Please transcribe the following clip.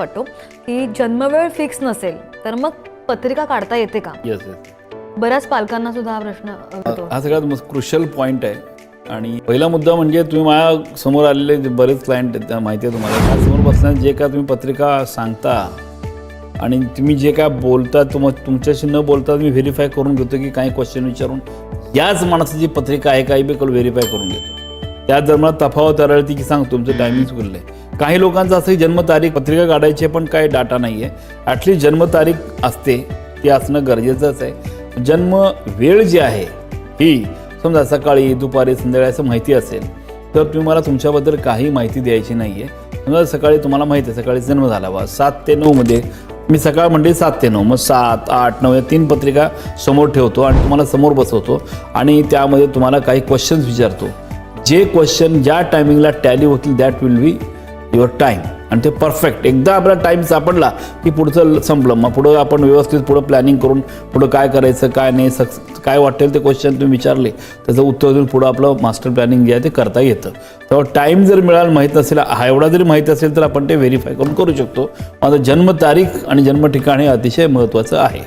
वाटतो की जन्मवेळ फिक्स नसेल तर मग पत्रिका काढता येते का? येस. बऱ्याच पालकांना सुद्धा हा प्रश्न येतो. हा सगळ्यात क्रुशियल पॉईंट आहे आणि पहिला मुद्दा म्हणजे तुम्ही माझ्या समोर आलेले जे बरेच क्लायंट आहेत त्या माहिती आहे तुम्हाला, माझ्यासमोर बसल्याने जे काय तुम्ही पत्रिका सांगता आणि तुम्ही जे काय बोलता तुमच्याशी न बोलता मी व्हेरीफाय करून घेतो की काही क्वेश्चन विचारून याच माणसाची पत्रिका आहे काही बिलकुल व्हेरीफाय करून घेतो. त्यात जर मला तफावत आढळती की सांग तुमचं टायमिंग चुकलं आहे. काही लोकांचं असं जन्मतारीख पत्रिका काढायची पण काही डाटा नाही आहे. ॲटलीस्ट जन्मतारीख असते ती असणं गरजेचंच आहे. जन्म वेळ जी आहे ही समजा सकाळी दुपारी संध्याकाळी असं माहिती असेल तर तुम्ही मला तुमच्याबद्दल काही माहिती द्यायची नाही आहे. समजा सकाळी तुम्हाला माहिती आहे सकाळी जन्म झाला बा 7 ते 9 मध्ये मी सकाळ म्हणजे 7 ते 9 मग 7, 8, 9 या 3 पत्रिका समोर ठेवतो आणि तुम्हाला समोर बसवतो आणि त्यामध्ये तुम्हाला काही क्वेश्चन्स विचारतो. जे क्वेश्चन ज्या टायमिंगला टॅली होतील that will be your time आणि ते परफेक्ट. एकदा आपला टाईम सापडला की पुढचं संपलं. मग पुढं आपण व्यवस्थित पुढं प्लॅनिंग करून पुढं काय करायचं काय नाही काय वाटेल ते क्वेश्चन तुम्ही विचारले त्याचं उत्तर देऊन पुढं आपलं मास्टर प्लॅनिंग जे आहे ते करता येतं. तेव्हा टाईम जर मिळायला माहीत नसेल हा एवढा जरी माहीत असेल तर आपण ते व्हेरीफाय करून करू शकतो. माझं जन्मतारीख आणि जन्म ठिकाण हे अतिशय महत्त्वाचं आहे.